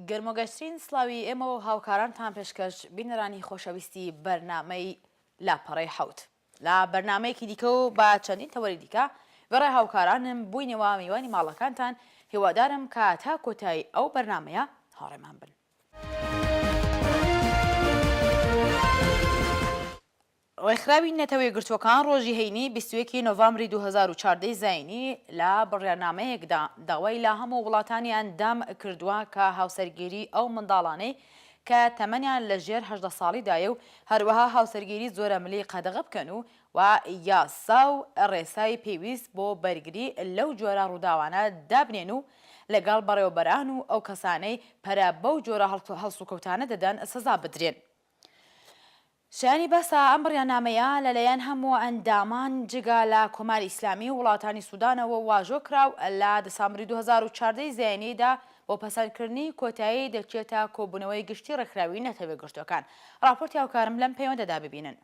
گەرمۆگەشترین سڵاوی ئێمە و هاوکارانتان پێشکەش بینەرانی خۆشەویستی بەرنامەی لاپەڕەی حەوت لە بەرنمەیەکی دیکە و با چەندین تەوەری دیکە بەڕێ هاوکارانم بووینەوە میوانی ماڵەکانتان هیوادارم کە تا کۆتایی ئەو بەرنمەیە هاوڕێمان بن. ڕێکخراوی نەتەوەی گرتوەکان ڕۆژی هەینی 21 نۆڤەمبری 2014 زاینی لە بڕیارنامەیەکدا داوای لە هەموو وڵاتانی ئەندام کردووە کە هاوسەرگیری ئەو منداڵانەی کە تەمەنیان لە ژێر 18 ساڵیدایە و هەروەها هاوسەرگیری زۆرە ملی قەدەغە بکەن و یاسا و ڕێسای پێویست بۆ بەرگری لەو جۆرە ڕووداوانە دابنێن و لەگەڵ بەڕێوەبەران و ئەو کەسانەی پەرە بەو جۆرە هەڵسوکەوتانە دەدەن سزا بدرێن. شایانی بەسە ئەم بڕیارنامەیە لەلایەن هەموو ئەندامان جگا لە کۆماری ئیسلامی وڵاتانی سوودانەوە واژۆ کراو لە دەسامبری 2014 زایانیدا بۆ پەسەندکردنی کۆتایی دەچێتە کۆبوونەوەی گشتی ڕێکخراوی نەتەوەی گرتوەکان. راپۆرتی هاوکارم لەم پەیوەندەدا ببینن.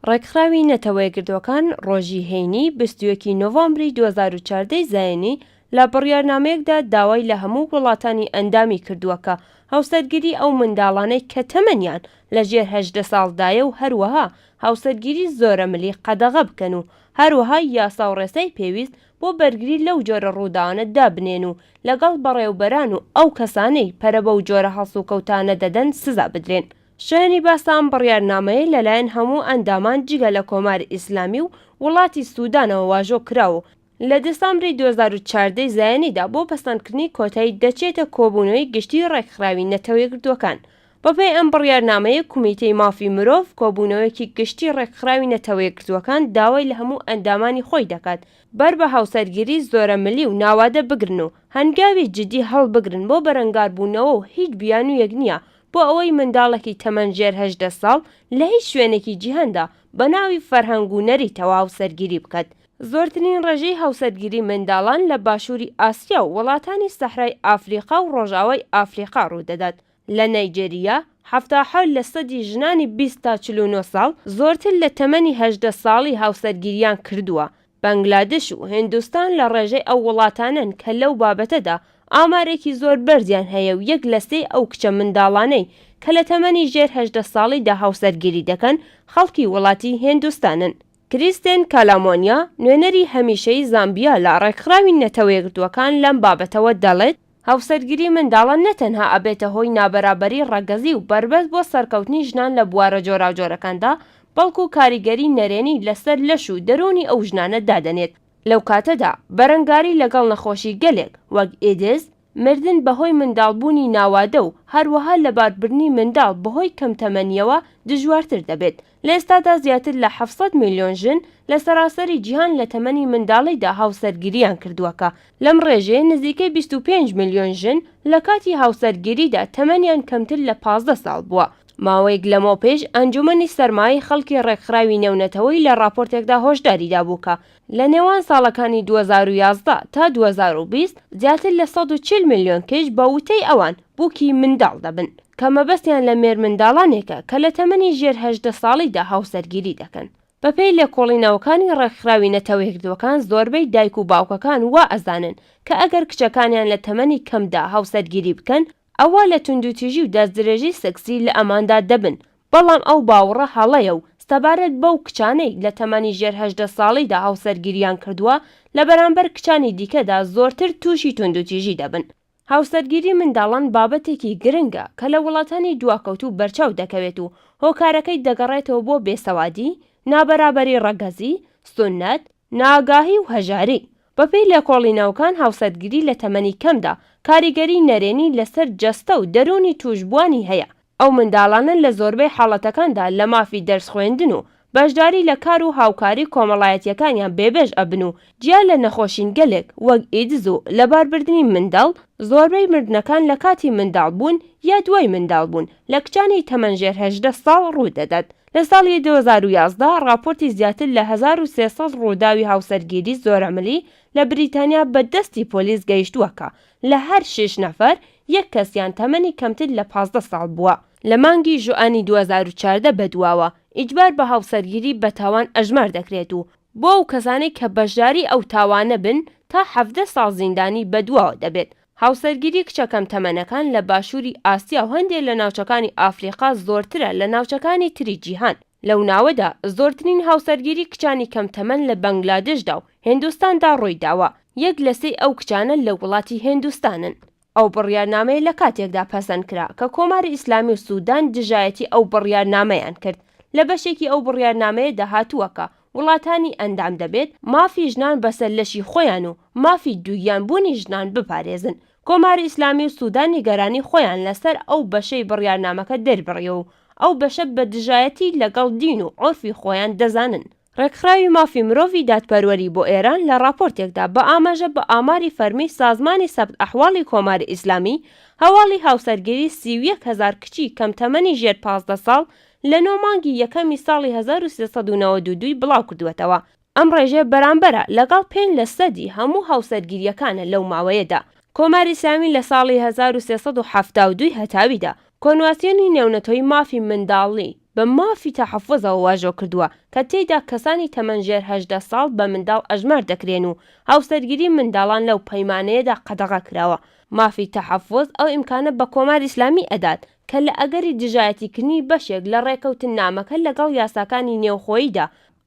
ڕێکخراوی نەتەوەی گرتوەکان ڕۆژی هەینی 21 نۆڤەمبری 2014 زایانی لە بڕیارنامەیەکدا داوای لە هەموو وڵاتانی ئەندامی کردووە کە هاوسەرگیری ئەو منداڵانەی کە تەمەنیان لە ژێر 18 ساڵدایە و هەروەها هاوسەرگیری زۆرە ملی قەدەغە بکەن و هەروەها یاسا و ڕێسەی پێویست بۆ بەرگری لەو جۆرە ڕووداوانە دابنێن و لەگەڵ بەڕێوەبەران و ئەو کەسانەی پەرە بەو جۆرە هەڵسوکەوتانە دەدەن سزا بدرێن. شایانی باسە ئەم بڕیارنامەیە لەلایەن هەموو ئەندامان جگە لە کۆماری ئیسلامی و وڵاتی سوودانەوە واژۆ کراوە لە دەسامبری 2014 زایانیدا بۆ پەسەندکردنی کۆتایی دەچێتە کۆبوونەوەی گشتی ڕێکخراوی نەتەوەی گرتوەکان. بەپێی ئەم بڕیارنامەیە کومیتەی مافی مرۆڤ کۆبوونەوەیەکی گشتی ڕێکخراوی نەتەوەی گرتوەکان داوای لە هەموو ئەندامانی خۆی دەکات بەر بە هاوسەرگیری زۆرە ملی و ناوادە بگرن و هەنگاوی جدی هەڵبگرن بۆ بەرەنگاربوونەوە و هیچ بیان و یەک نییە بۆ ئەوەی منداڵێکی تەمەن ژێر 18 ساڵ لە هیچ شوێنێکی جیهاندا بە ناوی فەرهەنگ و نەری تەواو هاوسەرگیری بکات. زۆرترین ڕێژەی هاوسەرگیری منداڵان لە باشووری ئاسیا و وڵاتانی سەحرای ئافریقا و ڕۆژاوای ئافریقا ڕوودەدات. لە نایجێریا 77% ژنانی 20 تا 49 ساڵ زۆرتر لە تەمەنی 18 ساڵی هاوسەرگیریان کردووە. بەنگلادش و هندوستان لە ڕێژەی ئەو وڵاتانن کە لەو بابەتەدا ئامارێکی زۆر بەرزیان هەیە و 1/3 ئەو کچە منداڵانەی کە لە تەمەنی ژێر 18 ساڵیدا هاوسەرگیری دەکەن خەڵکی وڵاتی هندوستانن. کریستێن کالامۆنیا نوێنەری هەمیشەی زامبیا لە ڕێکخراوی نەتەوەی گرتوەکان لەم بابەتەوە دەڵێت هاوسەرگیری منداڵان نەتەنها ئەبێتە هۆی نابەرابەری ڕەگەزی و بربەست بۆ سەرکەوتنی ژنان لە بوارە جۆراوجۆرەکاندا بەڵکو کاریگەری نەرێنی لەسەر لەش و دەرونی ئەو ژنانە دادەنێت. لەو کاتەدا بەرەنگاری لەگەڵ نەخۆشی گەلێک وەک ئێدز مردن بەهۆی منداڵبوونی ناوادە و هەروەها لەباربرنی منداڵ بەهۆی کەمتەمەنیەوە دژوارتر دەبێت. لە ئێستادا زیاتر لە 700 میلیۆن ژن لە سەراسەری جیهان لە تەمەنی منداڵیدا هاوسەرگیریان کردووەکە. لەم ڕێژەیە نزیکەی 25 میلیۆن ژن لە کاتی هاوسەرگیریدا تەمەنیان کەمتر لە 15 ساڵ بووە. ماوەیەک لەمەوە پێش ئەنجومەنی سەرمایەی خەڵکی ڕێکخراوی نێونەتەوەی لە راپۆرتێکدا هۆشداریدا بوو کە لە نێوان ساڵەکانی 2011 تا 2020 زیاتر لە 140 میلیۆن کەش بە وتەی ئەوان بووکی منداڵ دەبن کە مەبەستیان لە مێر منداڵانێکە کە لە تەمەنی ژێر 18 ساڵیدا هاوسەرگیری دەکەن. بەپێی لێکۆڵینەوەکانی ڕێکخراوی نەتەوەی گرتوەکان زۆربەی دایک و باوکەکان وا ئەزانن کە ئەگەر کچەکانیان لە تەمەنی کەمدا هاوسەرگیری بکەن ئەوە لە توندوتیژی و دەستدرێژی سەکسی لە ئەماندا دەبن. بەڵام ئەو باوەڕە هەڵەیە و سەبارەت بەو کچانەی لە تەمەنی ژێر 18 ساڵیدا هاوسەرگیریان کردووە لە بەرامبەر کچانی دیکەدا زۆرتر تووشی توندوتیژی دەبن. هاوسەرگیری منداڵان بابەتێکی گرنگە کە لە وڵاتانی دواکەوتوو بەرچاو دەکەوێت و هۆکارەکەی دەگەڕێتەوە بۆ بێسەوادی، نابەرابەری ڕەگەزی، سونەت، ناگاهی و هەژاری. بەپێی لێکۆڵینەوەکان هاوسەرگیری لە تەمەنی کەمدا کاریگەری نەرێنی لەسەر جەستە و دەرونی توشبوانی هەیە. ئەو منداڵانە لە زۆربەی حاڵەتەکاندا لە مافی دەرس خوێندن و بەشداری لە کار و هاوکاری کۆمەڵایەتیەکانیان بێبێژ ئەبن و جیا لە نەخۆشین گەلێک وەک ئیدز و لەباربردنی منداڵ زۆربەی مردنەکان لە کاتی منداڵ بوون یا دوای منداڵ بوون لە کچانی تەمەن ژێر 18 ساڵ ڕوودەدات. لە ساڵی 2011 راپۆرتی زیاتر لە 1300 ڕووداوی هاوسەرگیری زۆرە ملی لە بریتانیا بەدەستی پۆلیس گەیشتووەکە لە هەر 6 نەفەر یەک کەسیان تەمەنی کەمتر لە 15 ساڵ بووە. لە مانگی ژوئانی 2014 بەدواوە ئیجبار بە هاوسەرگیری بە تاوان ئەژمار دەکرێت و بۆ ئەو کەسانەی کە بەشداری ئەو تاوانە بن تا 17 ساڵ زیندانی بەدواوە دەبێت. هاوسەرگیری کچەکەم تەمەنەکان لە باشووری ئاسیا و هەندێک لە ناوچەکانی ئافریقا زۆرترە لە ناوچەکانی تری جیهان. لەو ناوەدا زۆرترین هاوسەرگیری کچانی کەم تەمەن لە بەنگلادێشدا و هێندوستاندا ڕووی داوە. یەک لە سێی ئەو کچانە لە وڵاتی هێندوستانن. ئەو بڕیارنامەیە لە کاتێکدا پەسەند کرا کە کۆماری ئیسلامی و سوودان دژایەتی ئەو بڕیارنامەیان کرد. لە بەشێکی ئەو بڕیارنامەیە داهاتووەکە وڵاتانی ئەندام دەبێت مافی ژنان بەسەر لەشی خۆیان و مافی دووگیانبوونی ژنان بپارێزن. کۆماری ئیسلامی و سوودان نیگەرانی خۆیان لەسەر ئەو بەشەی بڕیارنامەکە دەربڕیە و ئەو بەشە بە دژایەتی لەگەڵ دین و عۆرفی خۆیان دەزانن. ڕێکخراوی مافی مرۆڤی دادپەروەری بۆ ئێران لە راپۆرتێکدا بە ئاماژە بە ئاماری فەرمی سازمانی سەبت ئەحواڵی کۆماری ئیسلامی هەواڵی هاوسەرگیری 31,000 کچی کەم تەمەنی ژێر 15 ساڵ لە 9 مانگی یەکەمی ساڵی 1392 بڵاو کردووەتەوە. ئەم ڕێژەیە بەرامبەرە لەگەڵ 5% هەموو هاوسەرگیریەکانە لەو ماوەیەدا. کۆماری ئیسلامی لە ساڵی 1372 هەتاویدا کۆنواسیۆنی نێونەتەوەی مافی منداڵی بە مافی تەحەفوزەوە واژۆ کردووە کە تێیدا کەسانی تەمەنژێر 18 ساڵ بە منداڵ ئەژمار دەکرێن و هاوسەرگیری منداڵان لەو پەیمانەیەدا قەدەغە کراوە. مافی تەحەفوز ئەو ئیمکانە بە کۆماری ئیسلامی ئەدات کە لە ئەگەری دژایەتیکردنی بەشێک لە ڕێکەوتن نامەکە لەگەڵ یاساکانی نێوخۆییدا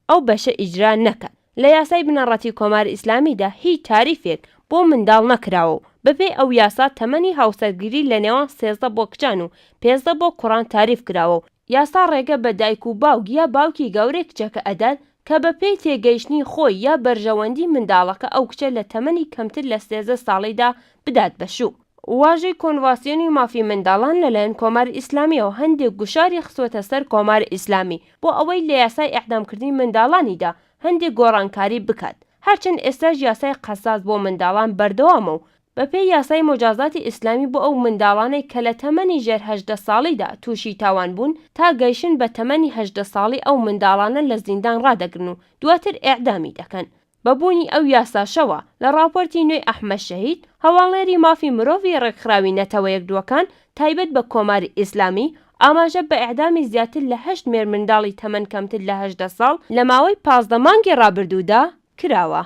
ئەو بەشە ئیجرا نەکات. لە یاسای بنەڕەتی کۆماری ئیسلامیدا هیچ تاریفێک بۆ منداڵ نەکراوە و بەپێی ئەو یاسا تەمەنی هاوسەرگیری لە نێوان 13 بۆ کچان و 15 بۆ کوڕان تاریف کراوە و یاسا ڕێگە بە دایک و باوک یا باوکی گەورەی کچەکە ئەدات کە بەپێی تێگەیشتنی خۆی یا بەرژەوەندی منداڵەکە ئەو کچە لە تەمەنی کەمتر لە 13 ساڵیدا بدات بەشوو. واژەی کۆنڤاسیۆنی مافی منداڵان لەلایەن کۆماری ئیسلامیەوە هەندێک گوشاری خستووەتە سەر کۆماری ئیسلامی بۆ ئەوەی لە یاسای ئیعدامکردنی منداڵانیدا هەندێک گۆڕانکاری بکات. هەرچەند ئێستاش یاسای قەساس بۆ منداڵان بەردەوامە و بەپێی یاسای مۆجازاتی ئیسلامی بۆ ئەو منداڵانەی کە لە تەمەنی ژێر 18 ساڵیدا تووشی تاوان بوون تا گەیشتن بە تەمەنی 18 ساڵی ئەو منداڵانە لە زیندان ڕادەگرن و دواتر ئیعدامی دەکەن. بەبوونی ئەو یاساشەوە لە راپۆرتی نوێی ئەحمەد شەهید هەواڵێری مافی مرۆڤی ڕێکخراوی نەتەوە یەکدووەکان تایبەت بە کۆماری ئیسلامی ئاماژە بە ئیعدامی زیاتر لە 8 مێر منداڵی تەمەن کەمتر لە 18 ساڵ لە ماوەی 15 مانگی ڕابردوودا کراوە.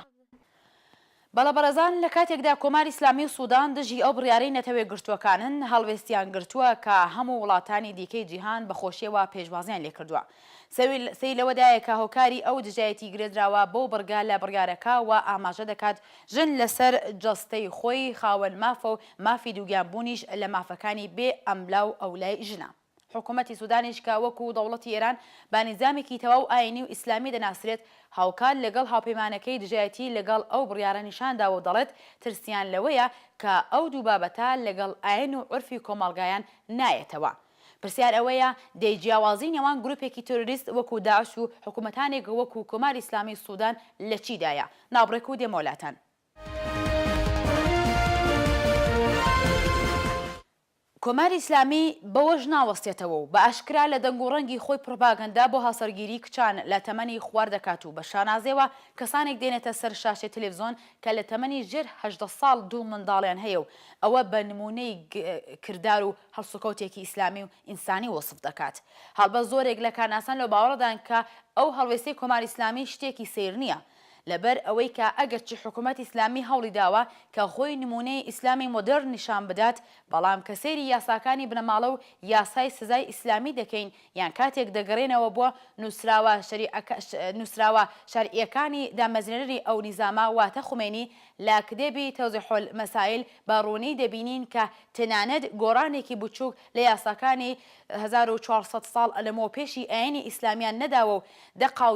بەڵەبەرەزان لە کاتێکدا کۆماری ئیسلامی و سوودان دژی ئەو بڕیارەی نەتەوەی گرتووەکانن هەڵوێستیان گرتووە کە هەموو وڵاتانی دیکەی جیهان بە خۆشیەوە پێشوازیان لێ کردووە. سەی لەوەدایە کە هۆکاری ئەو دژایەتی گرێدراوە بۆ بڕگا لە بڕیارەکە و ئاماژە دەکات ژن لەسەر جەستەی خۆی خاوەن مافە و مافی دووگیانبوونیش لە مافەکانی بێ ئەملاو ئەولای ژنە. حکوومەتی سوودانیش کە وەکو دەوڵەتی ئێران با نیزامێکی تەواو ئاینی و ئیسلامی دەناسرێت هاوکار لەگەڵ هاوپەیمانەکەی دژایەتی لەگەڵ ئەو بڕیارە نیشاندا و دەڵێت ترسیان لەوەیە کە ئەو دوو بابەتە لەگەڵ ئاین و عورفی کۆمەڵگایان نایەتەوە. پرسیار ئەوەیە دەیجیاوازی نێوان گروپێکی تۆریست وەکو داعش و حکوومەتانێک وەکو کۆماری ئیسلامی سوودان لە چیدایە؟ ناوبڕێک و دێمەولاتان. کۆماری ئیسلامی بەوەش ناوەستێتەوە و بە ئاشکرا لە دەنگ و ڕەنگی خۆی پڕۆپاگەندا بۆ هاوسەرگیری کچان لە تەمەنی خوار دەکات و بە شانازێوە کەسانێک دێنێتە سەر شاشەی تەلەڤیزۆن کە لە تەمەنی ژێر 18 ساڵ دوو منداڵیان هەیە و ئەوە بە نمونەی کردار و هەڵسوکەوتێکی ئیسلامی و ئینسانی وەسف دەکات. هەڵبە زۆرێک لە کارناسان لە باوەڕدان کە ئەو هەڵوێستەی کۆماری ئیسلامی شتێکی سیر نییە لەبەر ئەوەی کە ئەگەرچی حکوومەت ئیسلامی هەوڵی داوە کە خۆی نمونەی ئیسلامی مۆدرن نیشان بدات بەڵام کە سەیری یاساکانی بنەماڵە و یاسای سزای ئیسلامی دەکەین یان کاتێک دەگەڕێنەوە بۆ نووسراوە شەرعیەکانی دامەزرێنەری ئەو نیزامە واتە خومێنی لە کتێبی تەوزیحول مەسائل بە ڕوونی دەبینین کە تەنانەت گۆڕانێکی بچووک لە یاساکانی 1400 ساڵ لەمەوە پێشی ئاینی ئیسلامیان نەداوە و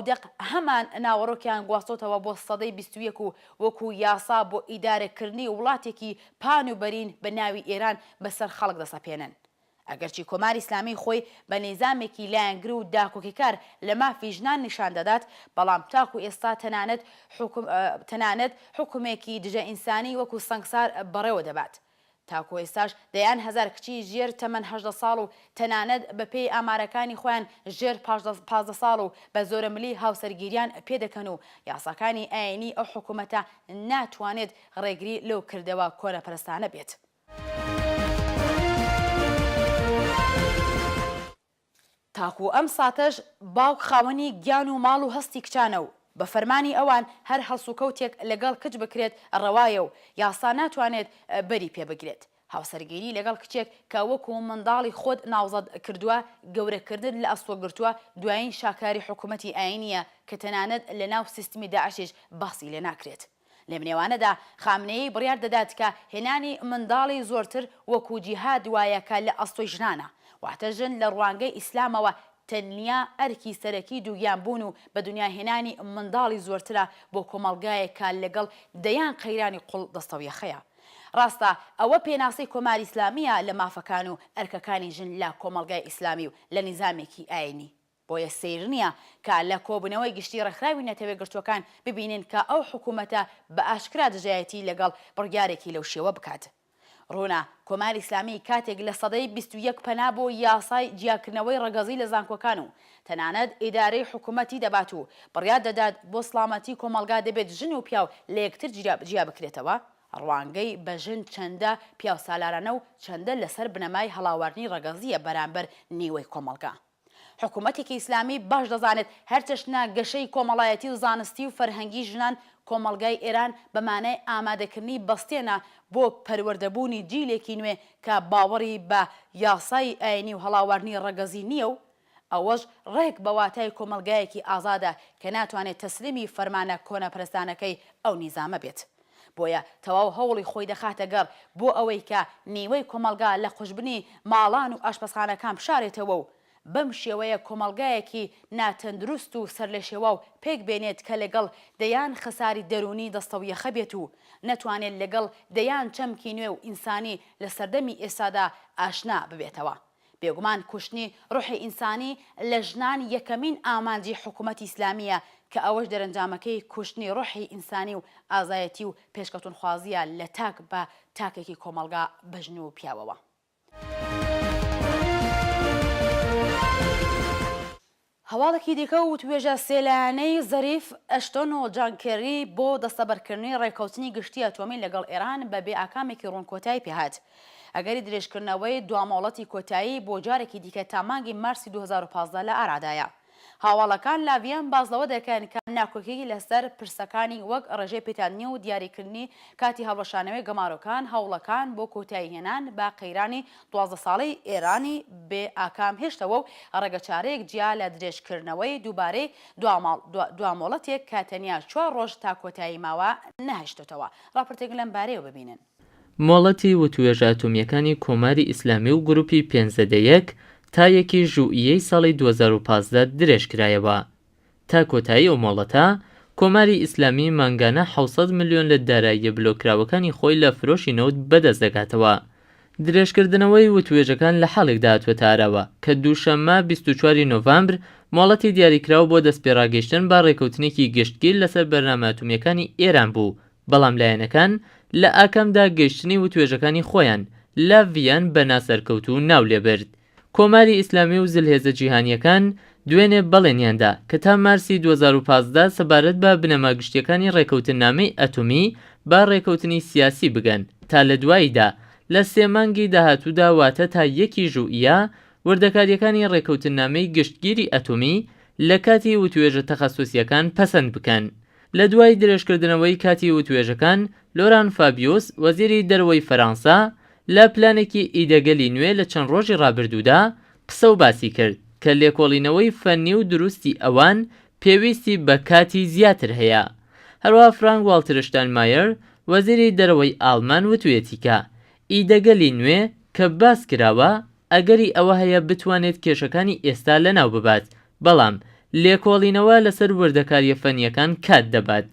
دەق هەمان ناوەڕۆکیان گواستۆتەوە بۆ سەدەی 21 و وەکو یاسا بۆ ئیدارەکردنی وڵاتێکی پان و بەرین بە ناوی ئێران بەسەر خەڵک دەسەپێنن. ئەگەرچی کۆماری ئیسلامی خۆی بە نێزامێکی لایەنگر و داکۆکیکار لە مافی ژنان نیشان دەدات بەڵام تاکو ئێستا تەنانەت حکومێکی دژە ئینسانی وەکو سەنگسار بەڕێوە دەبات. تاکو ئێستاش دەیان هەزار کچی ژێر تەمەن 18 ساڵ و تەنانەت بەپێی ئامارەکانی خۆیان ژێر 15 ساڵ و بە زۆرەملی هاوسەرگیریان پێدەکەن و یاساکانی ئاینی ئەو حکوومەتە ناتوانێت ڕێگری لەو کردەوە کۆنەپەرستانە بێت. تاکو ئەم ساتەش باوک خاوەنی گیان و ماڵ و هەستی کچانە و بە فەرمانی ئەوان هەر هەڵسوکەوتێک لەگەڵ کچ بکرێت ڕەوایە و یاسا ناتوانێت بەری پێ بگرێت. هاوسەرگیری لەگەڵ کچێک کە وەکو منداڵی خۆت ناوزەد کردووە گەورەکردن لە ئەسوەگرتووە دوایین شاکاری حکوومەتی ئاینیە کە تەنانەت لە ناو سیستمی داعشیش باسی لێ ناکرێت. لە منێوانەدا خامنەیی بڕیار دەدات کە هێنانی منداڵی زۆرتر وەکو جیهاد وایەکە لە ئەستۆی ژنانە، واتە ژن لە ڕوانگەی ئیسلامەوە تەنیا ئەرکی سەرەکی دووگیان بوون و بە دنیاهێنانی منداڵی زۆرترە بۆ کۆمەڵگایەکە لەگەڵ دەیان قەیرانی قوڵ دەستەویەخەیە. ڕاستە ئەوە پێناسەی کۆماری ئیسلامیە لە مافەکان و ئەرکەکانی ژن لە کۆمەڵگای ئیسلامی و لە نیزامێکی ئاینی. بۆیە سیر نییە کە لە کۆبوونەوەی گشتی ڕێکخراوی نەتەوەی گرتوەکان ببینین کە ئەو حکوومەتە بە ئاشکرا دژایەتی لەگەڵ بڕیارێکی لەو شێوە بکات. ڕوونا کۆماری ئیسلامی کاتێک لە سەدەی 21 پەنا بۆ یاسای جیاکردنەوەی ڕەگەزی لە زانکۆکان و تەنانەت ئیدارەی حکوومەتی دەبات و بڕیار دەدات بۆ سڵامەتی کۆمەلگا دەبێت ژن و پیاو لە یەکتر جیا بکرێتەوە، ڕوانگەی بە ژن چەندە پیاو سالارانە و چەندە لەسەر بنەمای هەڵاوردنی ڕەگەزیە بەرامبەر نیوەی کۆمەلگا. حکوومەتێکی ئیسلامی باش دەزانێت هەر چەشنە گەشەی کۆمەڵایەتی و زانستی و فەرهەنگی ژنان کۆمەلگای ئێران بەمانای ئامادەکردنی بەستێنە بۆ پەروەردەبوونی جیلێکی نوێ کە باوەڕی بە یاسای ئاینی و هەڵاوردنی ڕەگەزی نییە و ئەوەش ڕێک بە واتای کۆمەلگایەکی ئازادە کە ناتوانێت تەسلیمی فەرمانە کۆنەپەرستانەکەی ئەو نیزامە بێت. بۆیە تەواو هەوڵی خۆی دەخاتە گەڕ بۆ ئەوەی کە نیوەی کۆمەلگا لە خوشبنی ماڵان و ئاشپەزخانەکان بشارێتەوە و بەم شێوەیە کۆمەلگایەکی ناتەندروست و سەر لە شێوە و پێک بێنێت کە لەگەڵ دەیان خەساری دەرونی دەستەویەخە بێت و نەتوانێت لەگەڵ دەیان چەمکی نوێ و ئینسانی لە سەردەمی ئێستادا ئاشنا ببێتەوە. بێگومان کوشتنی ڕوحی ئینسانی لە ژنان یەکەمین ئامانجی حکوومەتی ئیسلامیە کە ئەوەش دەرەنجامەکەی کوشتنی ڕوحی ئینسانی و ئازایەتی و پێشکەوتنخوازیە لە تاک بە تاکێکی کۆمەلگا بەژن و پیاوەوە. هەواڵێکی دیکە و توێژە سێلایانەی زەریف ئەشتۆن و جان کێری بۆ دەستەبەرکردنی ڕێکەوتنی گشتی ئەتۆمی لەگەڵ ئێران بە بێ ئاکامێکی ڕوونکۆتایی پێهات. ئەگەری درێژکردنەوەی دوامۆڵەتی کۆتایی بۆ جارێکی دیکە تا مانگی مارسی 2015 لە ئارادایە. هاواڵەکان لاڤیان بازلەوە دەکەن کە ناکۆکیی لەسەر پرسەکانی وەک ڕێژەی پێداننی و دیاریکردنی کاتی هەڵوەشانەوەی گەمارۆکان هەوڵەکان بۆ کۆتایی هێنان بە قەیرانی 12 ساڵەی ئێرانی بێ ئاکام هێشتەوە و ڕێگەچارەیەک جیا لە درێژکردنەوەی دووبارەی دوامۆڵەتێک کە تەنیا 4 ڕۆژ تا کۆتایی ماوە نەهێشتێتەوە. ڕاپۆرتێک لەم بارەیەوە ببینن. مۆڵەتی وتوێژە ئەتۆمیەکانی کۆماری ئیسلامی و گروپی 501 تا یەکی ژوئیەی ساڵی 2015 درێژکرایەوە. تا کۆتایی ئەو مۆڵەتە کۆماری ئیسلامی مانگانە 600 ملیۆن لە داراییە بلۆکراوەکانی خۆی لە فرۆشی نەوت بەدەست دەگاتەوە. درێژکردنەوەی وتوێژەکان لە حاڵێکدا هاتووەتە ئاراوە کە دووشەممە 24 نۆڤامبر مۆڵەتی دیاریکراو بۆ دەستپێڕاگەیشتن با ڕێکەوتنێکی گشتگیر لەسەر بەرنامە ئەتۆمیەکانی ئێران بوو، بەڵام لایەنەکان لە ئاکەمدا گەیشتنی وتوێژەکانی خۆیان لە ڤیان بە ناسەرکەوت و ناو لێبرد. کۆماری ئیسلامی و زلهێزە جیهانیەکان دوێنێ بەڵێنیاندا کە تا مارسی 2015 سەبارەت بە بنەماگشتیەکانی ڕێکەوتنامەی ئەتۆمی با ڕێکەوتنی سیاسی بگەن تا لە دواییدا لە 3 مانگی داهاتوودا واتە تا یەکی ژوئیە وردەکاریەکانی ڕێکەوتنامەی گشتگیری ئەتۆمی لە کاتی وتوێژە تەخەسوسیەکان پەسەند بکەن. لە دوای درێژکردنەوەی کاتی وتوێژەکان لۆران فابیۆس وەزیری دەرەوەی فەرەنسا لە پلانێکی ئیدەگەلی نوێ لە چەند ڕۆژی ڕابردوودا قسە و باسی کرد کە لێکۆڵینەوەی فەنی و دروستی ئەوان پێویستی بە کاتی زیاتر هەیە. هەروەها فرانک والتر شتاینمایر وەزیری دەرەوەی ئاڵمان وتوێتی کە ئیدەگەلی نوێ کە باس کراوە ئەگەری ئەوە هەیە بتوانێت کێشەکانی ئێستا لەناو ببات، بەڵام لێکۆڵینەوە لەسەر وردەکاریە فەنیەکان کات دەبات.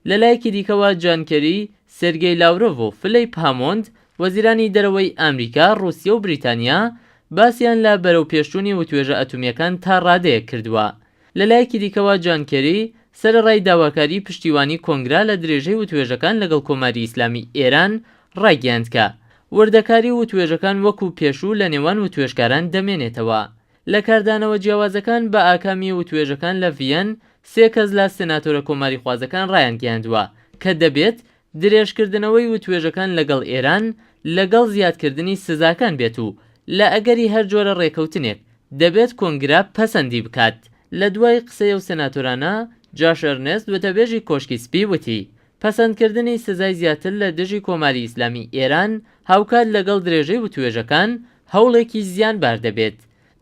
لە لایەکی دیکەوە جان کێری، سێرگێی لاڤرۆڤ و فلیپ هامۆند وەزیرانی دەرەوەی ئامریکا، رووسیا و بریتانیا باسییان لە بەرەو پێشچوونی وتوێژە ئەتۆمیەکان تا ڕادەیە کردووە. لە لایەکی دیکەوە جان کێری سەرەڕای داواکاری پشتیوانی کۆنگرا لە درێژەی وتوێژەکان لەگەڵ کۆماری ئیسلامی ئێران ڕایگەیاند کە وردەکاری وتوێژەکان وەکو پێشوو لە نێوان وتوێژکاران دەمێنێتەوە. لە کاردانەوە جیاوازەکان بە ئاکامی وتوێژەکان لە ڤیەن 3 کەس لە سناتۆرە کۆماری خوازەکان ڕایان گەیاندووە کە دەبێت درێژکردنەوەی وتوێژەکان لەگەڵ ئێران لەگەڵ زیادکردنی سزاکان بێت و لە ئەگەری هەر جۆرە ڕێکەوتنێک دەبێت کۆنگرا پەسەندی بکات. لە دوای قسەی و سناتۆرانە جاش ئەرنست وتەبێژی کۆشکی سپی وتی پەسەندکردنی سزای زیاتر لە دژی کۆماری ئیسلامی ئێران هاوکات لەگەڵ درێژەی وتوێژەکان هەوڵێکی زیانبار دەبێت.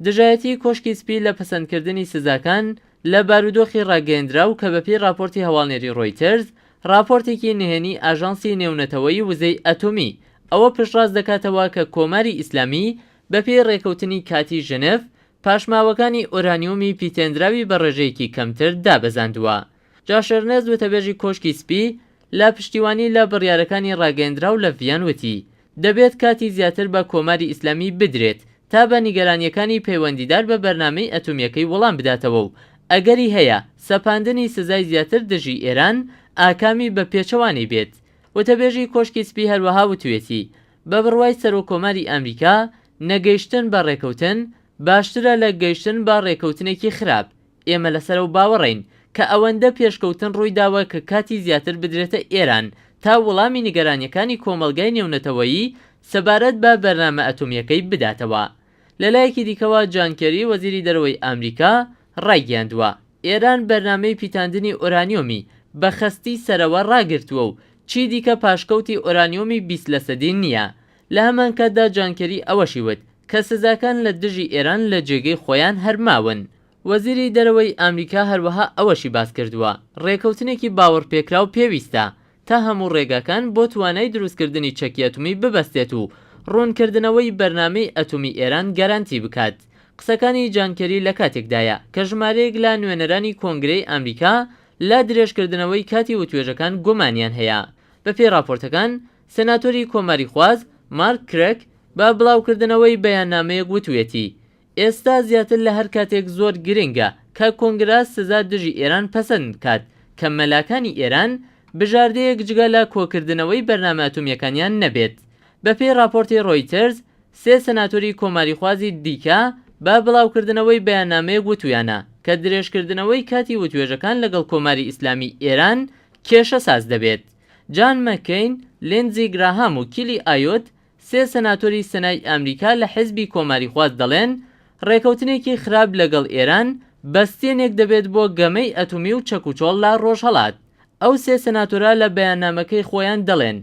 دژایەتی کۆشکی سپی لە پەسەندکردنی سزاکان لە بارودۆخی ڕاگەیەندراو کە بەپێی راپۆرتی هەواڵنێری ڕۆیتەرز راپۆرتێکی نهێنی ئاژانسی نێونەتەوەی وزەی ئەتۆمی ئەوە پشتڕاست دەکاتەوە کە کۆماری ئیسلامی بەپێی ڕێکەوتنی کاتی ژنێف پاشماوەکانی ئۆرانیۆمی پیتێنراوی بە ڕێژەیەکی کەمتر دابەزاندووە. جاش ئەرنست وتەبێژی کۆشکی سپی لە پشتیوانی لە بڕیارەکانی ڕاگەیەندراو لە ڤیان وتی دەبێت کاتی زیاتر بە کۆماری ئیسلامی بدرێت تا بە نیگەرانیەکانی پەیوەندیدار بە بەرنامەی ئەتۆمیەکەی وەڵام بداتەوە و ئەگەری هەیە سەپاندنی سزای زیاتر دژی ئێران ئاکامی بە پێچەوانی بێت. وتەبێژی کۆشکی سپی هەروەها وتوێتی بە بڕوای سەرۆکۆماری ئەمریکا نەگەیشتن بە ڕێکەوتن باشترە لە گەیشتن بە ڕێکەوتنێکی خراپ. ئێمە لەسەر و باوەڕین کە ئەوەندە پێشکەوتن ڕووی داوە کە کاتی زیاتر بدرێتە ئێران تا وەڵامی نیگەرانیەکانی کۆمەلگای نێونەتەوەیی سەبارەت بە بەرنامە ئەتۆمیەکەی بداتەوە. لەلایەکی دیکەوە جان کێری وەزیری دەرەوەی ئەمریکا ڕایگەیاندووە ئێران بەرنامەی پیتاندنی ئۆرانیۆمی بە خەستی سەرەوە ڕاگرتووە و چی دیکە پاشکەوتی ئۆرانیۆمی 20 لە سەدی نییە. لە هەمان کاتدا جان کێری ئەوەشی وت کە سزاکان لە دژی ئێران لە جێگەی خۆیان هەرماون. وەزیری دەرەوەی ئەمریکا هەروەها ئەوەشی باس کردووە ڕێکەوتنێکی باوەڕپێکراو پێویستە تا هەموو ڕێگاکان بۆ توانای دروستکردنی چەکی ئەتۆمی ببەستێت و ڕوونکردنەوەی بەرنامەی ئەتۆمی ئێران گەرانتی بکات. قسەکانی جان کێری لە کاتێکدایە کە ژمارەیەک لە نوێنەرانی کۆنگرەی ئەمریکا لا درێژکردنەوەی کاتی وتوێژەکان گومانیان هەیە. بەپێی راپۆرتەکان سەناتۆری کۆماری خواز مارک کرێک بە بڵاوکردنەوەی بەیاننامەیەک وتوێتی ئێستا زیاتر لە هەر کاتێک زۆر گرنگە کە کۆنگرا سزا دژی ئێران پەسەند کات کە مەلاکانی ئێران بژاردەیەک جگە لە کۆکردنەوەی بەرنامە ئەتۆمیەکانیان نەبێت. بەپێی راپۆرتی ڕۆیتەرز سێ سەناتۆری کۆماری خوازی دیکە با بڵاوکردنەوەی بەیاننامەیەک وتویانە کە درێژکردنەوەی کاتی وتوێژەکان لەگەڵ کۆماری ئیسلامی ئێران کێشە ساز دەبێت. جان مەکەین، لێنزی گراهام و کیلی ئایۆت سێ سەناتۆری سەنای ئەمریکا لە حیزبی کۆماری خواز دەڵێن ڕێکەوتنێکی خراپ لەگەڵ ئێران بەستێنێک دەبێت بۆ گەمەی ئەتۆمی و چەکوچۆڵ لا ڕۆژهەڵات. ئەو سێ سەناتۆرا لە بەیاننامەکەی خۆیان دەڵێن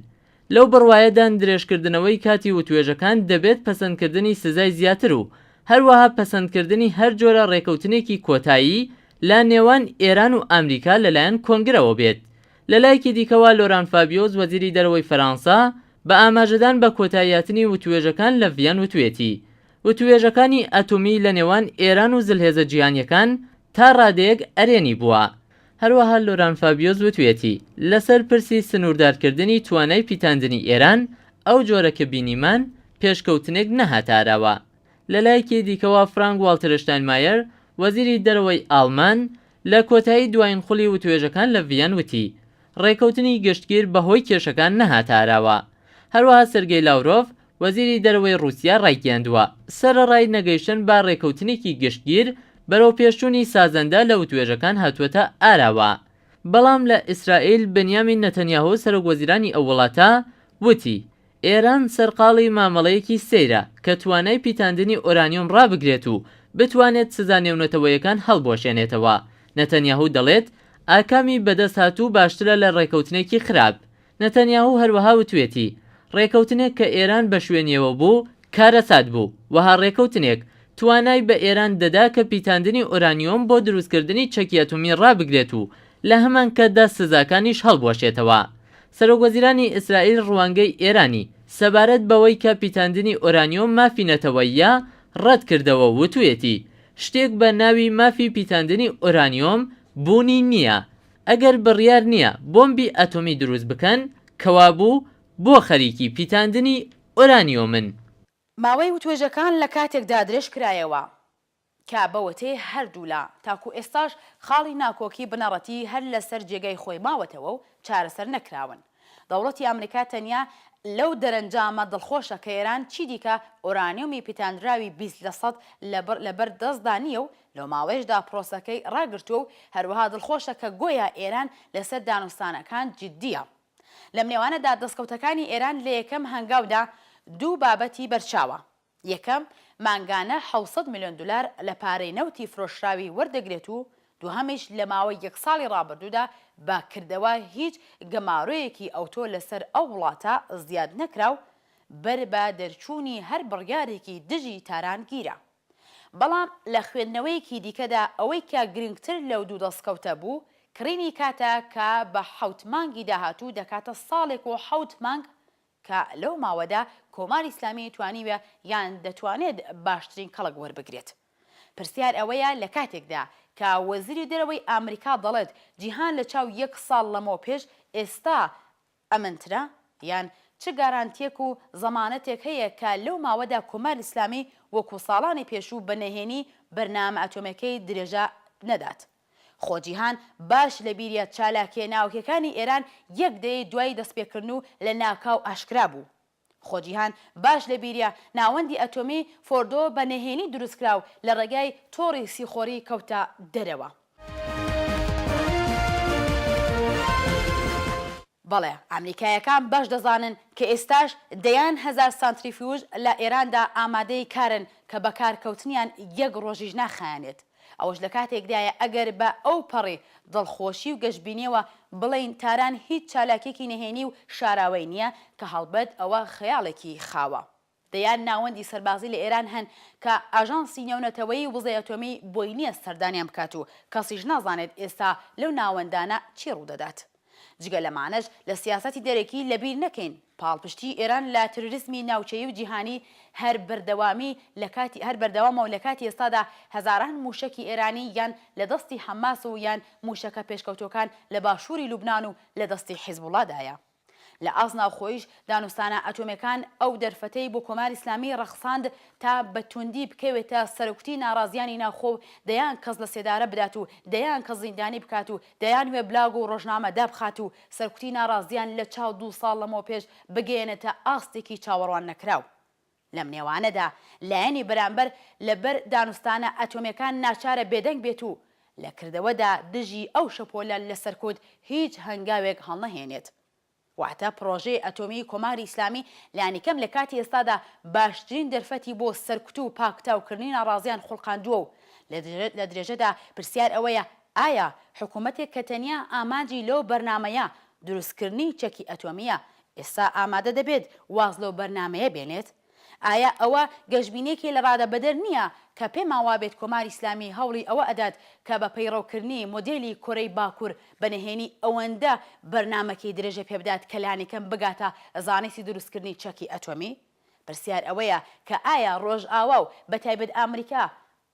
لەو بڕوایەدان درێژکردنەوەی کاتی وتوێژەکان دەبێت پەسەندکردنی سزای زیاتر و هەروەها پەسەندکردنی هەر جۆرە ڕێکەوتنێکی کۆتایی لا نێوان ئێران و ئەمریکا لەلایەن کۆنگرەوە بێت. لەلایەکی دیکەوە لۆران فابیۆز وەزیری دەرەوەی فەرەنسا بە ئاماژەدان بە کۆتاییاتنی وتوێژەکان لە ڤیان وتوێتی وتوێژەکانی ئەتۆمی لە نێوان ئێران و زلهێزە جیهانیەکان تا ڕادەیەک ئەرێنی بووە. هەروەها لۆران فابیۆز وتوێتی لەسەر پرسی سنووردارکردنی توانای پیتاندنی ئێران ئەو جۆرە کە بینیمان پێشکەوتنێک نەهاتاراوە. لەلایەکی دیکەوە فرانک والتر شتاینمایر وەزیری دەرەوەی ئاڵمان لە کۆتایی دوایین خولی وتوێژەکان لە ڤیان وتی ڕێکەوتنی گشتگیر بەهۆی کێشەکان نەهاتاراوە. هەروەها سەرگەی لاڤرۆڤ وەزیری دەرەوەی رووسیا ڕایگەیاندووە سەرەڕای نەگەیشتن با ڕێکەوتنێکی گشتگیر بەرەو پێشچوونی سازەندە لە وتوێژەکان هاتووەتە ئاراوە. بەڵام لە ئیسرائیل بنیامین نەتەنیاهو سەرۆکوەزیرانی ئەو وڵاتە وتی ئێران سەرقاڵی مامەڵەیەکی سەیرە کە توانای پیتاندنی ئۆرانیۆم ڕابگرێت و بتوانێت سزا نێونەتەوەیەکان هەڵبۆشێنێتەوە. نەتەنیاهو دەڵێت ئاکامی بەدەست هاتوو باشترە لە ڕێکەوتنێکی خراپ. نەتەنیاهو هەروەها وتوێتی ڕێکەوتنێک کە ئێران بە شوێنیەوە بوو کارەسات بوو وەها ڕێکەوتنێک توانای بە ئێران دەدا کە پیتاندنی ئۆرانیۆم بۆ دروستکردنی چەکی ئەتۆمی ڕابگرێت و لە هەمان کاتدا سزاکانیش هەڵبۆشێتەوە. سەرۆکوەزیرانی ئیسرائیل ڕوانگەی ئێرانی سەبارەت بەوەی کە پیتاندنی ئۆرانیۆم مافی نەتەوەییە ڕەت کردەوە وتوێتی شتێک بە ناوی مافی پیتاندنی ئۆرانیۆم بوونی نییە. ئەگەر بڕیار نییە بۆمبی ئەتۆمی دروست بکەن کەوابوو بۆ خەریکی پیتاندنی ئۆرانیۆمن. ماوەی وتوێژەکان لە کاتێکدا درێژ کرایەوە کە بەوەتەی هەردوولا تاکو ئێستاش خاڵی ناکۆکی بنەڕەتی هەر لەسەر جێگەی خۆی ماوەتەوە و چارەسەر نەکراون. دەوڵەتی ئەمریکا تەنیا لەو دەرەنجامە دڵخۆشە کە ئێران چی دیکە ئۆرانیۆمی پیتاندراوی 20% لەبەر دەستدا نییە و لەو ماوەیەشدا پرۆسەکەی ڕاگرتووە و هەروەها دڵخۆشە کە گۆیا ئێران لەسەر دانوستانەکان جددیە. لەم نێوانەدا دەستکەوتەکانی ئێران لە یەکەم هەنگاودا دوو بابەتی بەرچاوە. یەکەم مانگانە 600 میلیۆن دلار لە پارەی نەوتی فرۆشراوی وەردەگرێت و دووهەمیش لە ماوەی 1 ساڵی ڕابردوودا باکردەوە هیچ گەماڕۆیەکی ئەوتۆ لەسەر ئەو وڵاتە زیاد نەکرا و بەر بە دەرچوونی هەر بڕیارێکی دژی تاران گیرە. بەڵام لە خوێندنەوەیەکی دیکەدا ئەوەی کە گرنگتر لەو دوو دەستکەوتە بوو کڕینی کاتە کە بە 7 مانگی داهاتوو دەکاتە ساڵێک و 7 مانگ کە لەو ماوەدا کۆماری ئیسلامی توانیوە یان دەتوانێت باشترین کەڵک وەربگرێت. پرسیار ئەوەیە لە کاتێکدا کە وەزیری دەرەوەی ئامریکا دەڵێت جیهان لە چاو 1 ساڵ لەمەوە پێش ئێستا ئەمنترە یان چ گارانتیەک و زەمانەتێک هەیە کە لەو ماوەدا کۆماری ئیسلامی وەکو ساڵانی پێشوو بەنهێنی بەرنامە ئەتۆمیەکەی درێژە نەدات. خۆجیهان باش لە بیریە چالاکیە ناوکەکانی ئێران 1 دەی دوای دەستپێکردن و لە ناکاو ئاشکرا بوو. خۆجیهان باش لە بیریە ناوەندی ئەتۆمی فۆردۆ بەنهێنی دروستکرا و لە ڕێگای تۆڕی سیخۆری کەوتە دەرەوە. بەڵێ ئەمریکایەکان باش دەزانن کە ئێستاش دەیان هەزار سانتریفیوژ لە ئێراندا ئامادەی کارن کە بەکارکەوتنیان 1 ڕۆژیش ناخایەنێت. ئەوەش لە کاتێکدایە ئەگەر بە ئەو پەڕی دڵخۆشی و گەشتبینیەوە بڵین تاران هیچ چالاکێکی نهێنی و شاراوەی نییە کە هەڵبەت ئەوە خەیاڵێکی خاوە. دەیان ناوەندی سەربازی لە ئێران هەن کە ئاژانسی نێونەتەوەی وزەی ئەتۆمی بۆی نییە سەردانیان بکات و کەسیش نازانێت ئێستا لەو ناوەندانە چی ڕوودەدات. جگە لەمانەش لە سیاسەتی دەرەکی لەبیر نەکەین پاڵپشتی ئێران لە تروریسمی ناوچەیی و جیهانی هەر بەردەوامە و لە کاتی ئێستادا هەزاران موشکی ئێرانی یان لە دەستی حەماس و یان موشەکە پێشکەوتۆکان لە باشووری لوبنان و لە دەستی حیزبوڵادایە. لە ئاز ناوخۆیش دانوستانە ئەتۆمیەکان ئەو دەرفەتەی بۆ کۆماری ئیسلامی ڕەخساند تا بە توندی بکەوێتە سەرکوتی ناڕازیانی ناوخۆ و دەیان کەس لە سێدارە بدات و دەیان کەس زیندانی بکات و دەیان وێ بلاگ و ڕۆژنامە دابخات و سەرکوتی ناڕازیان لە چاو 2 ساڵ لەمەوە پێش بگەێنێتە ئاستێکی چاوەڕوان نەکراو. لەم نێوانەدا لایەنی بەرامبەر لەبەر دانوستانە ئەتۆمیەکان ناچارە بێدەنگ بێت و لە کردەوەدا دژی ئەو شەپۆلە لەسەرکوت هیچ هەنگاوێک هەڵنەهێنێت. واتە پرۆژەی ئەتۆمی کۆماری ئیسلامی لایەنیکەم لە کاتی ئێستادا باشترین دەرفەتی بۆ سەرکوت و پاکتاوکردنی ناڕازیان خوڵقاندووە و لە درێژەدا پرسیار ئەوەیە ئایا حکوومەتێک کە تەنیا ئامانجی لەو بەرنامەیە دروستکردنی چەکی ئەتۆمیە ئێستا ئامادە دەبێت واز لەو بەرنامەیە بێنێت؟ ئایا ئەوە گەشتبینێکی لە ڕادەبەدەر نییە کە پێمان وابێت کۆماری ئیسلامی هەوڵی ئەوە ئەدات کە بە پەیڕەوکردنی مۆدێلی کۆرەی باکوور بەنهێنی ئەوەندە بەرنامەکەی درێژە پێبدات کە لایەنەکەم بگاتە زانستی دروستکردنی چەکی ئەتۆمی؟ پرسیار ئەوەیە کە ئایا ڕۆژئاوا و بەتایبەت ئامریکا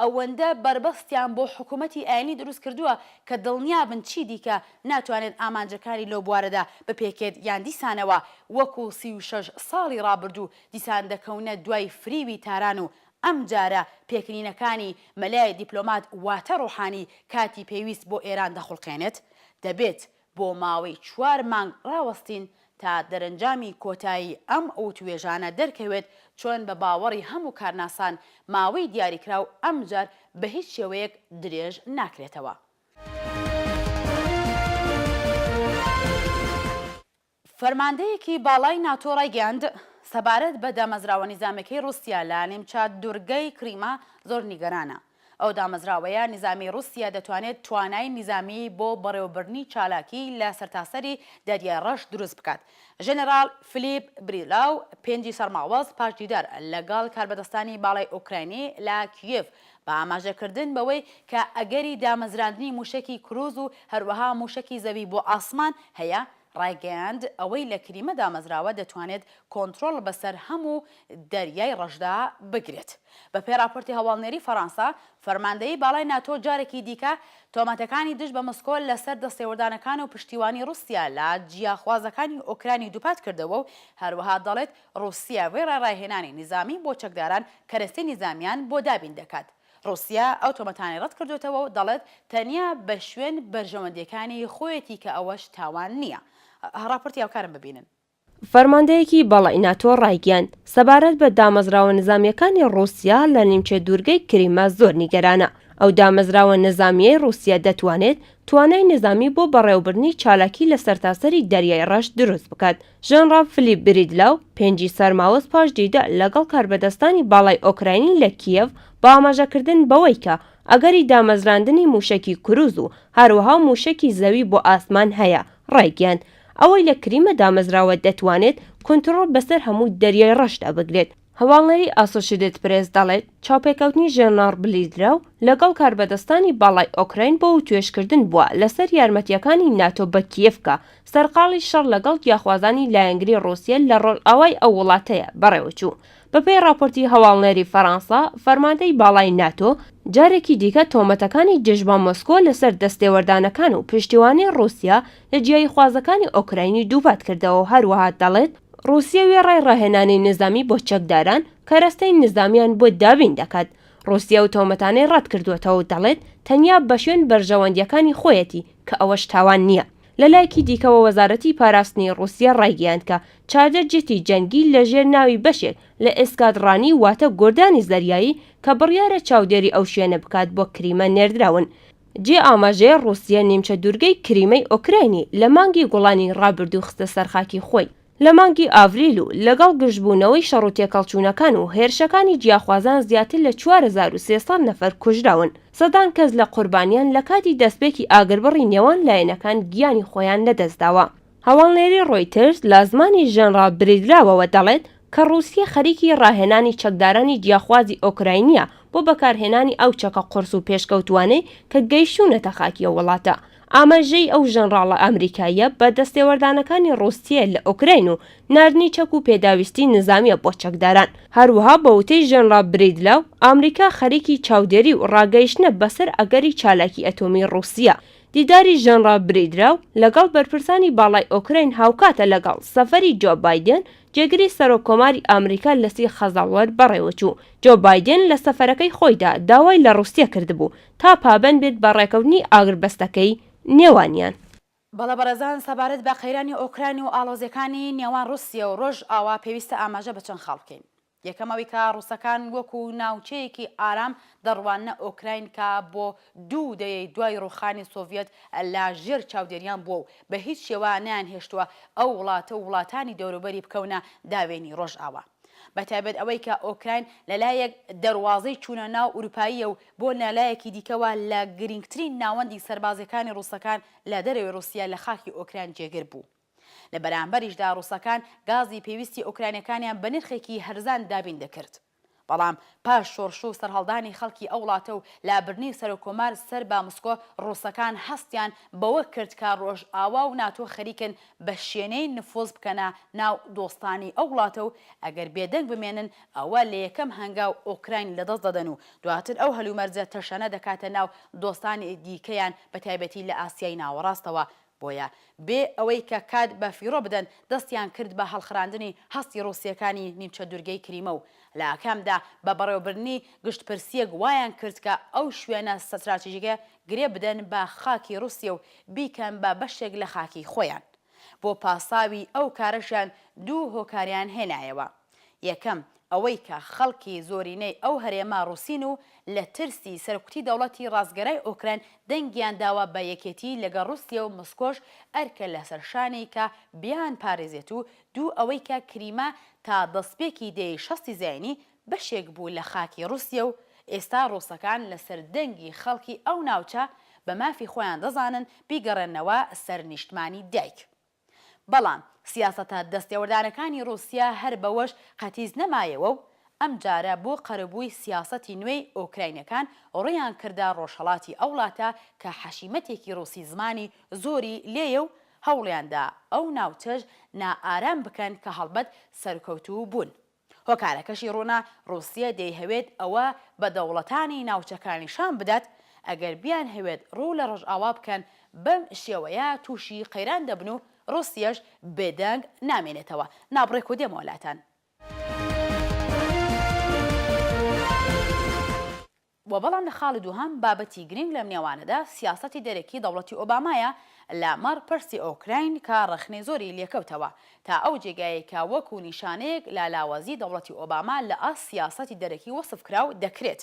ئەوەندە بربەستیان بۆ حکوومەتی ئاینی دروست کردووە کە دڵنیابن چی دیکە ناتوانێت ئامانجەکانی لەو بوارەدا بپێکێت یان دیسانەوە وەکو 36 ساڵی ڕابردوو دیسان دەکەونە دوای فریوی تاران و ئەم جارە پێکرینەکانی مەلای دیپلۆمات واتە ڕۆحانی کاتی پێویست بۆ ئێران دەخڵقێنێت دەبێت بۆ ماوەی 4 مانگ ڕاوەستین تا دەرەنجامی کۆتایی ئەم ئەو توێژانە دەرکەوێت چۆن بە باوەڕی هەموو کارناسان ماوەی دیاریکراو ئەم جار بە هیچ شێوەیەک درێژ ناکرێتەوە. فەرماندەیەکی باڵای ناتۆ ڕایگەاند سەبارەت بە دامەزراوە نیزامەکەی رووسیا لە نیمچە دوورگەی کریما زۆر نیگەرانە. ئەو دامەزراوەیە نیزامی رووسیا دەتوانێت توانای نیزامی بۆ بەڕێوەبردنی چالاکی لە سەرتاسەری دەریای ڕەش دروست بکات. ژێنەرال فلیپ بریلاو 5 سەرماوەز پاشدیدار لەگەڵ کاربەدەستانی باڵای ئوکراینی لە کیێف بە ئاماژەکردن بەوەی کە ئەگەری دامەزراندنی موشکی کروز و هەروەها موشکی زەوی بۆ ئاسمان هەیە ڕایگەیاند ئەوەی لە کریمە دامەزراوە دەتوانێت کۆنتڕۆڵ بەسەر هەموو دەریای ڕەشدا بگرێت. بە پێی راپۆرتی هەواڵنێری فەڕەنسا فەرماندەی باڵای ناتۆ جارێکی دیکە تۆمەتەکانی دژ بە مۆسکۆ لەسەر دەستێوەردانەکان و پشتیوانی رووسیا لە جیاخوازەکانی ئۆکرانی دووپات کردەوە و هەروەها دەڵێت رووسیا وێ ڕێڕاهێنانی نیزامی بۆ چەکداران کەرەستی نیزامیان بۆ دابین دەکات. رووسیا ئەو تۆمەتانی ڕەت کردوێتەوە و دەڵێت تەنیا بە شوێن بەرژەوەندیەکانی خۆیەتی کە ئەوەش تاوان نییە. راپۆرتی هاوکارم ببینن. فەرماندەیەکی باڵای ناتۆ ڕایگەاند سەبارەت بە دامەزراوە نظامیەکانی رووسیا لە نیمچە دوورگەی کریمە زۆر نیگەرانە. ئەو دامەزراوە نظامیەی رووسیا دەتوانێت توانای نظامی بۆ بەڕێوەبردنی چالاکی لە سەرتاسەری دەریای ڕەش دروست بکات. ژێنەرال فلیپ بریدلاو 5 سەرماوەز پاشدیدە لەگەڵ کاربەدەستانی باڵای ئۆکراینی لە کیێڤ بە ئاماژەکردن بەوەی کە ئەگەری دامەزراندنی موشکی کروز و هەروەها موشکی زەوی بۆ ئاسمان هەیە ڕایگەیاند ئەوەی لە کریمە دامەزراوە دەتوانێت کۆنتڕۆڵ بەسەر هەموو دەریای ڕەشدا بگرێت. هەواڵێری ئاسۆشیێتد پرێس دەڵێت چاوپێکەوتنی ژێنەرال بلیدراو لەگەڵ کاربەدەستانی باڵای ئۆکراین بۆ توێژکردن بووە لەسەر یارمەتیەکانی ناتۆ بە کیێفکە سەرقاڵی شەڕ لەگەڵ گیاخوازانی لایەنگری ڕۆسیە لە ڕۆژئاوای ئەو وڵاتەیە بەڕێوەچوو. بەپێی راپۆرتی هەواڵنەری فەرەنسا فەرماندەی باڵای ناتۆ جارێکی دیکە تۆمەتەکانی جێژبان مۆسکۆ لەسەر دەستێوەردانەکان و پشتیوانی ڕووسیا لە جیای خوازەکانی ئۆکراینی دووبات کردەوە و هەروەها دەڵێت رووسیا وێڕای ڕاهێنانی نظامی بۆ چەکداران کە ڕستەی نظامیان بۆ دابین دەکات. رووسیا و تۆمەتانەی ڕەت کردوێتەوە و دەڵێت تەنیا بە شوێن بەرژەوەندیەکانی خۆیەتی کە ئەوەش تاوان نییە. لەلایەکی دیکەوە وەزارەتی پاراستنی رووسیا ڕایگەیاند کە چاردە جێتی جەنگی لەژێر ناوی بەشێک لە ئێسکادڕانی واتە گۆردانی زەریایی کە بڕیارە چاودێری ئەو شوێنە بکات بۆ کریمە نێردراون. جێ ئاماژەیە رووسیا نیمچە دوورگەی کریمەی ئۆکراینی لە مانگی گوڵانی ڕابردوو خستە سەرخاکی خۆی. لە مانگی ئاڤریل و لەگەڵ گشتبوونەوەی شەڕ و تێکەڵچوونەکان و هێرشەکانی جیاخوازان زیاتر لە 4300 نەفەر کوژراون. سەدان کەس لە قوربانیان لە کاتی دەستپێکی ئاگربڕی نێوان لایەنەکان گیانی خۆیان لەدەستداوە. هەواڵنێری ڕۆیترز لە زمانی ژەنرال بریدراوەوە دەڵێت کە رووسیا خەریکی ڕاهێنانی چەکدارانی جیاخوازی ئۆکراینیە بۆ بەکارهێنانی ئەو چەکە قورس و پێشکەوتوانەی کە گەیشتوونەتە خاکی وڵاتە. ئاماژەی ئەو ژەنڕاڵە ئەمریکاییە بە دەستێوەردانەکانی ڕۆسیە لە ئۆکراین و ناردنی چەک و پێداویستی نظامیە بۆ چەکداران. هەروەها بە وتەی ژەنڕال بریدلاو ئەمریکا خەریکی چاودێری و ڕاگەیشتنە بەسەر ئەگەری چالاکی ئەتۆمی ڕووسیا. دیداری ژەنڕال بریدراو لەگەڵ بەرپرسانی باڵای ئۆکراین هاوکاتە لەگەڵ سەفەری جۆ بایدن جێگری سەرۆکۆماری ئەمریکا لەسی خەزاڵوەر بەڕێوەچوو. جۆ بایدن لە سەفەرەکەی خۆیدا داوای لە رووسیا کردبوو تا پابەند بێت بە ڕێکەوتنی ئاگربەستەکەی نێوانیان. بەڵە بەرەزان سەبارەت بە قەیرانی ئۆکراینی و ئاڵۆزیەکانی نێوان رووسیا و ڕۆژ ئاوا پێویستە ئاماژە بە چەند خاڵ بکەین. یەکەمەوەی کە ڕووسەکان وەکو ناوچەیەکی ئارام دەڕوانە ئۆکراین کە بۆ دوو دەیەی دوای ڕووخانی سۆڤێت لە ژێر چاودێریان بووە و بە هیچ شێوانیان هێشتووە ئەو وڵاتە و وڵاتانی دەوروبەری بکەونە داوێنی ڕۆژ ئاوا. بەتایبەت ئەوەی کە ئۆکراین لەلایەک دەواازەی چوونە ناو ئوروپاییە و بۆ لەلایەکی دیکەوە لە گرنگترین ناوەندی سەربازەکانی ڕووسەکان لە دەرەوەی رووسیا لە خاکی ئۆکراین جێگر بوو. لە بەرامبەریشدا ڕووسەکان گازی پێویستی ئۆکراینەکانیان بە نرخێکی هەرزان دابین دەکرد. بەڵام پاش شۆرش و سەرهەڵدانی خەڵکی ئەو وڵاتە و لابرنی سەرۆکۆمار سەر بە موسکۆ ڕووسەکان هەستیان بەوە کرد کە ڕۆژ ئاوا و ناتۆ خەریکن بە شوێنەی نفوز بکەنە ناو دۆستانی ئەو وڵاتە و ئەگەر بێدەنگ بمێنن ئەوە لە یەکەم هەنگاو ئۆکراین لەدەست دەدەن و دواتر ئەو هەلومەرجە تەشەنە دەکاتە ناو دۆستانی دیکەیان بە تایبەتی لە ئاسیای ناوەڕاستەوە. بۆیە بێ ئەوەی کە کات بە فیرۆ بدەن دەستیان کرد بە هەڵخراندنی هەستی ڕووسیەکانی نیمچە دوورگەی کریمە و لە ئاکامدا بە بەڕێوەبرنی گشتپرسیەک وایان کرد کە ئەو شوێنە ستراتیژیکە گرێ بدەن بە خاکی رووسیا و بیکەن بە بەشێک لە خاکی خۆیان. بۆ پاساوی ئەو کارەشیان دوو هۆکاریان هێنایەوە. یەکەم ئەوەی کە خەڵکی زۆرینەی ئەو هەرێما ڕووسین و لە ترسی سەرکوتی دەوڵەتی ڕازگەرای ئۆکراین دەنگیان داوە بە یەکێتی لەگەڵ رووسیا و مسکۆش ئەرکە لە سەرشانی کە بیان پارێزێت و دوو ئەوەی کە کریمە تا دەستپێکی دەی شەستی زایانی بەشێک بوو لە خاکی رووسیا و ئێستا ڕووسەکان لەسەر دەنگی خەڵکی ئەو ناوچە بە مافی خۆیان دەزانن بیگەڕێنەوە سەر نیشتمانی دایک. بەڵام سیاسەتە دەستێوەردانەکانی رووسیا هەر بەوەش قەتیز نەمایەوە و ئەم جارە بۆ قەرەبووی سیاسەتی نوێی ئۆکراینەکان ڕێیان کردا ڕۆژهەڵاتی ئەو وڵاتە کە حەشیمەتێکی ڕووسی زمانی زۆری لێیە و هەوڵیاندا ئەو ناوچەش نائارام بکەن کە هەڵبەت سەرکەوتوو بوون. هۆکارەکەشی ڕوونا رووسیا دەیهەوێت ئەوە بە دەوڵەتانی ناوچەکانی شان بدات ئەگەر بیان هەوێت ڕوو لە ڕۆژئاوا بکەن بەم شێوەیە تووشی قەیران دەبن و رووسیاش بێدەنگ نامێنێتەوە. نابڕێک و دێمە وڵاتان. و بەڵام لە خاڵی دووهەم بابەتی گرنگ لەم نێوانەدا سیاسەتی دەرەکی دەوڵەتی ئۆبامایە لە مەڕپرسی ئۆکراین کە ڕەخنەی زۆری لێکەوتەوە تا ئەو جێگایەکە وەکو نیشانەیەک لە لاوازی دەوڵەتی ئۆباما لە سیاسەتی دەرەکی وەسف کراو دەکرێت.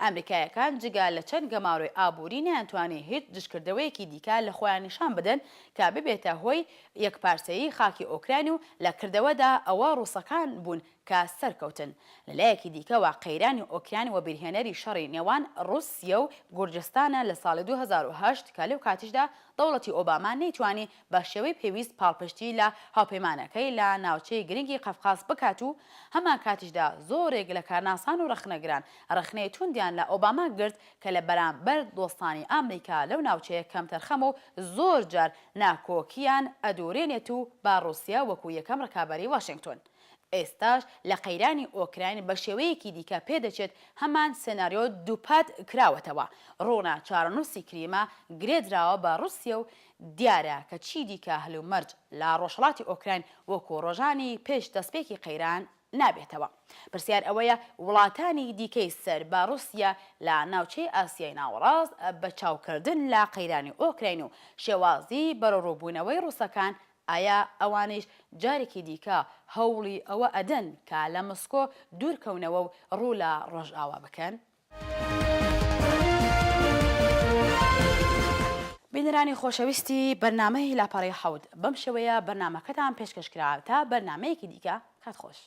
ئەمریکایەکان جگا لە چەند گەماڕۆی ئابووری نەیانتوانێت هیچ دژکردەوەیەکی دیکە لە خۆیان نیشان بدەن کە ببێتە هۆی یەکپارچەیی خاکی ئۆکراین و لە کردەوەدا ئەوە ڕووسەکان بوون کە سەرکەوتن لەلایەکی دیکەوە قەیرانی ئۆکرانی و بیرهێنەری شەڕی نێوان رووسیا و گورجستانە لە ساڵی 2008 کە لەو کاتیشدا دەوڵەتی ئۆباما نەیتوانی بە شێوەی پێویست پاڵپشتی لە هاوپەیمانەکەی لە ناوچەی گرنگی قەفقاز بکات و هەمان کاتیشدا زۆرێک لە کارناسان و رەخنەگران ڕخنەی توندیان لە ئۆباما گرت کە لە بەرامبەر دۆستانی ئەمریکا لەو ناوچەیە کەم تەرخەم و زۆر جار ناکۆکیان ئەدورێنێت و با رووسیا وەکو یەکەم ڕکابەری واشنگتن. ئێستاش لە قەیرانی ئۆکراین بە شێوەیەکی دیکە پێدەچێت هەمان سێناریۆ دووپات کراوەتەوە. ڕۆنا چارەنووسی کریمە گرێدراوە بە رووسیا و دیارە کە چی دیکە هەلومەرج لە ڕۆژهەڵاتی ئۆکراین وەکو ڕۆژانی پێش دەستپێکی قەیران نابێتەوە. پرسیار ئەوەیە وڵاتانی دیکەی سەر بە رووسیا لە ناوچەی ئاسیای ناوەڕاست بە چاوکردن لە قەیرانی ئۆکراین و شێوازی بەرەڕووبوونەوەی ڕووسەکان ئایا ئەوانش جارێکی دیکە هەوڵی ئەوە ئەدەن کە لە مسکۆ دوورکەونەوە و ڕوو لە ڕۆژئاوا بکەن؟ بینەرانی خۆشەویستی بەرنامەی لاپەڕەی حەوت بەم شێوەیە بەرنامەکەتان پێشکەشکرا تا بەرنامەیەکی دیکە کات خۆش.